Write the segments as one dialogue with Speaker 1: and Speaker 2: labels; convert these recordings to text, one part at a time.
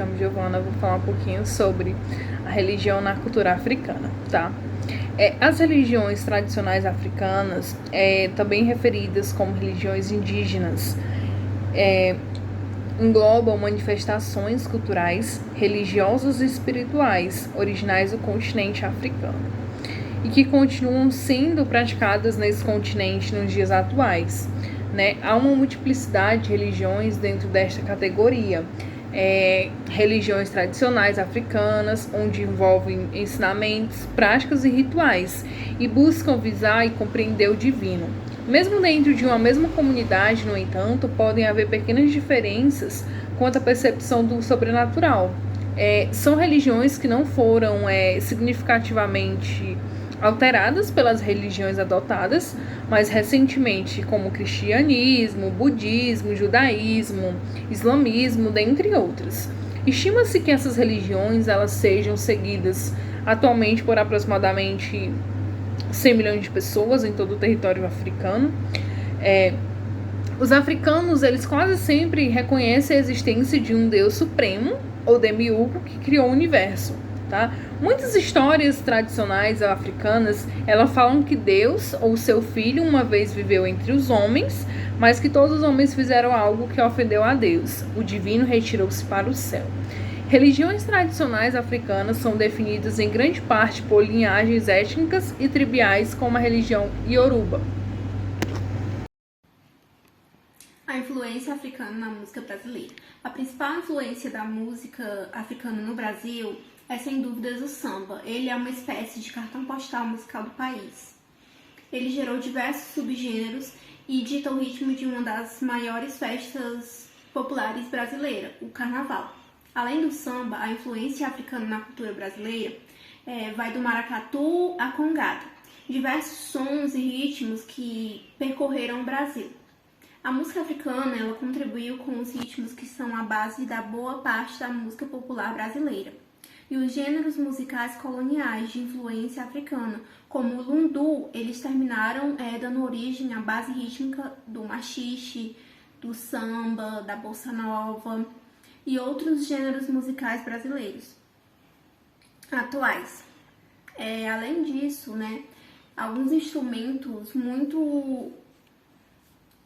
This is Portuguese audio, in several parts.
Speaker 1: chamo Giovana, vou falar um pouquinho sobre a religião na cultura africana, tá? As religiões tradicionais africanas, também referidas como religiões indígenas, englobam manifestações culturais, religiosas e espirituais originais do continente africano e que continuam sendo praticadas nesse continente nos dias atuais. Né? Há uma multiplicidade de religiões dentro desta categoria. Religiões tradicionais africanas, onde envolvem ensinamentos, práticas e rituais, e buscam visar e compreender o divino. Mesmo dentro de uma mesma comunidade, no entanto, podem haver pequenas diferenças quanto à percepção do sobrenatural. São religiões que não foram significativamente alteradas pelas religiões adotadas mais recentemente, como o cristianismo, budismo, judaísmo, islamismo, dentre outras. Estima-se que essas religiões elas sejam seguidas atualmente por aproximadamente 100 milhões de pessoas em todo o território africano. Os africanos, eles quase sempre reconhecem a existência de um Deus supremo, ou demiurgo, que criou o universo. Tá? Muitas histórias tradicionais africanas, elas falam que Deus ou seu filho uma vez viveu entre os homens, mas que todos os homens fizeram algo que ofendeu a Deus. O divino retirou-se para o céu. Religiões tradicionais africanas são definidas em grande parte por linhagens étnicas e tribais, como a religião Yoruba.
Speaker 2: A influência africana na música brasileira. A principal influência da música africana no Brasil é sem dúvidas o samba. Ele é uma espécie de cartão postal musical do país. Ele gerou diversos subgêneros e dita o ritmo de uma das maiores festas populares brasileiras, o carnaval. Além do samba, a influência africana na cultura brasileira vai do maracatu à congada, diversos sons e ritmos que percorreram o Brasil. A música africana ela contribuiu com os ritmos que são a base da boa parte da música popular brasileira. E os gêneros musicais coloniais de influência africana, como o lundu, eles terminaram dando origem à base rítmica do machixe, do samba, da bossa nova e outros gêneros musicais brasileiros atuais. Além disso, alguns instrumentos muito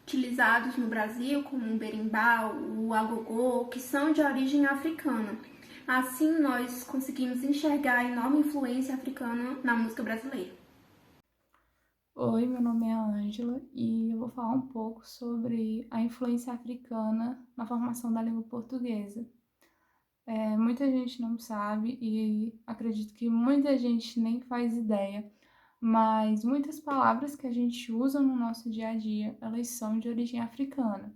Speaker 2: utilizados no Brasil, como o berimbau, o agogô, que são de origem africana. Assim, nós conseguimos enxergar a enorme influência africana na música brasileira.
Speaker 3: Oi, meu nome é Ângela e eu vou falar um pouco sobre a influência africana na formação da língua portuguesa. Muita gente não sabe e acredito que muita gente nem faz ideia, mas muitas palavras que a gente usa no nosso dia a dia, elas são de origem africana.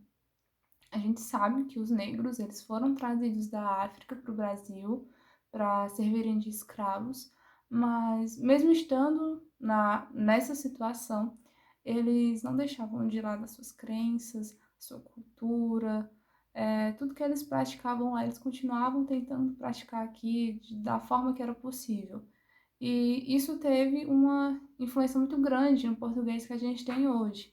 Speaker 3: A gente sabe que os negros eles foram trazidos da África para o Brasil para servirem de escravos, mas mesmo estando nessa situação, eles não deixavam de lado as suas crenças, sua cultura, tudo que eles praticavam lá, eles continuavam tentando praticar aqui da forma que era possível. E isso teve uma influência muito grande no português que a gente tem hoje.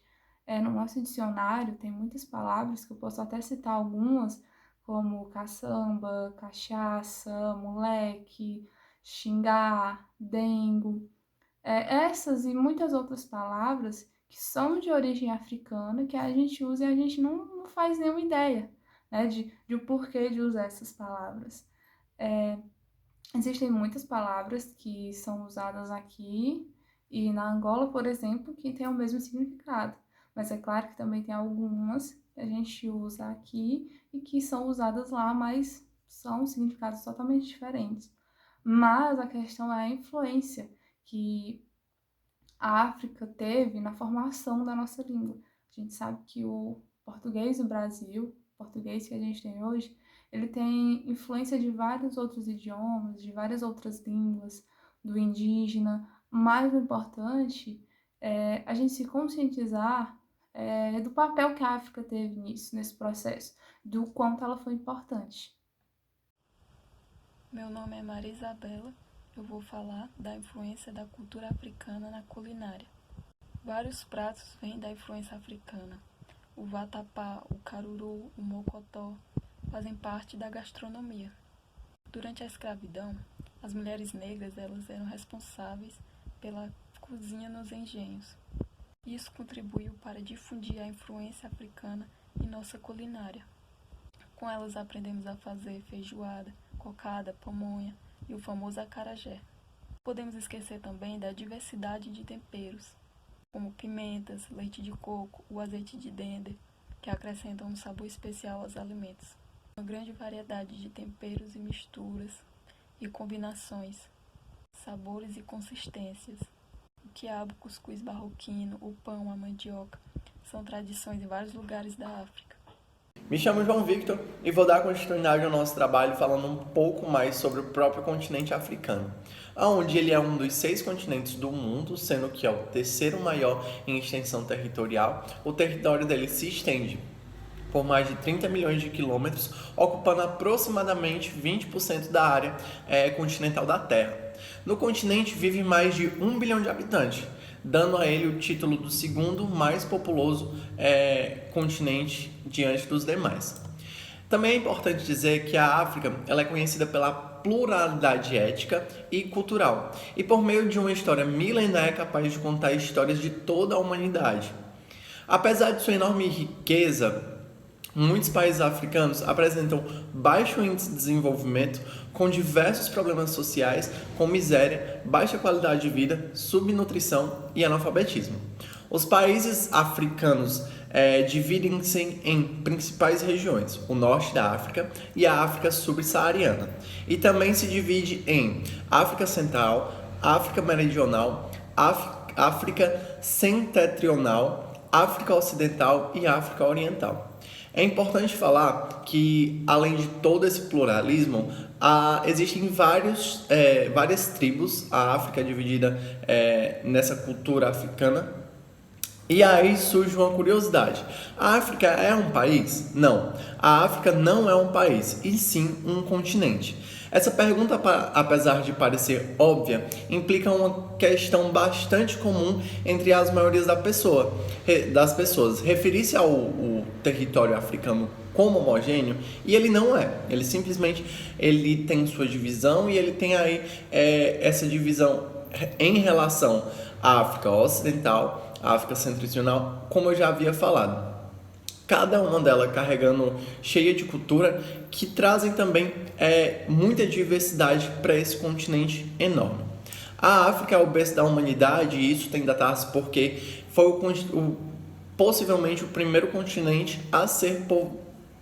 Speaker 3: No nosso dicionário tem muitas palavras, que eu posso até citar algumas, como caçamba, cachaça, moleque, xingar, dengo. Essas e muitas outras palavras que são de origem africana, que a gente usa e a gente não faz nenhuma ideia, né, de o porquê de usar essas palavras. Existem muitas palavras que são usadas aqui e na Angola, por exemplo, que têm o mesmo significado. Mas é claro que também tem algumas que a gente usa aqui e que são usadas lá, mas são significados totalmente diferentes. Mas a questão é a influência que a África teve na formação da nossa língua. A gente sabe que o português do Brasil, o português que a gente tem hoje, ele tem influência de vários outros idiomas, de várias outras línguas, do indígena. Mais importante é a gente se conscientizar do papel que a África teve nisso, nesse processo, do quanto ela foi importante.
Speaker 4: Meu nome é Maria Isabela. Eu vou falar da influência da cultura africana na culinária. Vários pratos vêm da influência africana. O vatapá, o caruru, o mocotó fazem parte da gastronomia. Durante a escravidão, as mulheres negras elas eram responsáveis pela cozinha nos engenhos. Isso contribuiu para difundir a influência africana em nossa culinária. Com elas aprendemos a fazer feijoada, cocada, pamonha e o famoso acarajé. Podemos esquecer também da diversidade de temperos, como pimentas, leite de coco, o azeite de dendê, que acrescentam um sabor especial aos alimentos. Uma grande variedade de temperos e misturas e combinações, sabores e consistências. O quiabo, cuscuz marroquino, o pão, a mandioca, são tradições em vários lugares da África.
Speaker 5: Me chamo João Victor e vou dar continuidade ao nosso trabalho falando um pouco mais sobre o próprio continente africano, onde ele é um dos 6 continentes do mundo, sendo que é o terceiro maior em extensão territorial. O território dele se estende por mais de 30 milhões de quilômetros, ocupando aproximadamente 20% da área continental da Terra. No continente vive mais de 1 bilhão de habitantes, dando a ele o título do segundo mais populoso continente diante dos demais. Também é importante dizer que a África ela é conhecida pela pluralidade étnica e cultural, e por meio de uma história milenar é capaz de contar histórias de toda a humanidade. Apesar de sua enorme riqueza, muitos países africanos apresentam baixo índice de desenvolvimento, com diversos problemas sociais, como miséria, baixa qualidade de vida, subnutrição e analfabetismo. Os países africanos dividem-se em principais regiões, o norte da África e a África subsaariana. E também se divide em África Central, África Meridional, África Setentrional, África Ocidental e África Oriental. É importante falar que, além de todo esse pluralismo, existem várias tribos. A África é dividida nessa cultura africana. E aí surge uma curiosidade. A África é um país? Não. A África não é um país, e sim um continente. Essa pergunta, apesar de parecer óbvia, implica uma questão bastante comum entre as maiorias das pessoas. Referir-se ao território africano como homogêneo, e ele não é. Ele simplesmente tem sua divisão, e ele tem aí essa divisão em relação à África Ocidental, à África Setentrional, como eu já havia falado. Cada uma delas carregando cheia de cultura que trazem também muita diversidade para esse continente enorme. A África é o berço da humanidade, e isso tem datas porque foi possivelmente o primeiro continente a ser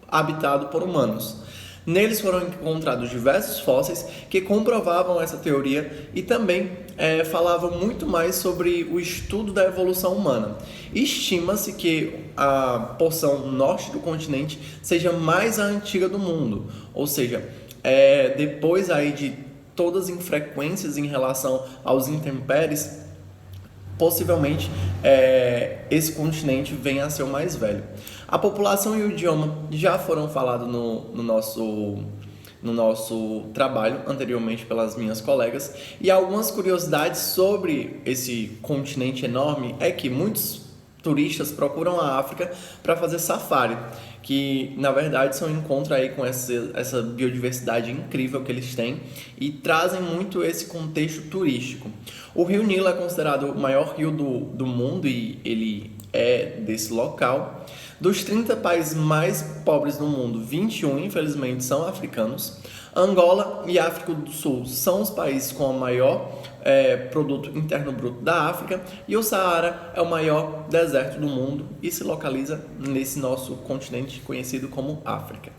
Speaker 5: habitado por humanos. Neles foram encontrados diversos fósseis que comprovavam essa teoria e também falavam muito mais sobre o estudo da evolução humana. Estima-se que a porção norte do continente seja mais a antiga do mundo, ou seja, depois aí de todas as infrequências em relação aos intempéries, possivelmente esse continente venha a ser o mais velho. A população e o idioma já foram falados no nosso trabalho anteriormente pelas minhas colegas, e algumas curiosidades sobre esse continente enorme é que muitos turistas procuram a África para fazer safari, que na verdade são um encontro aí com essa biodiversidade incrível que eles têm e trazem muito esse contexto turístico. O Rio Nilo é considerado o maior rio do mundo e ele é desse local. Dos 30 países mais pobres do mundo, 21 infelizmente são africanos. Angola e África do Sul são os países com o maior produto interno bruto da África, e o Saara é o maior deserto do mundo e se localiza nesse nosso continente conhecido como África.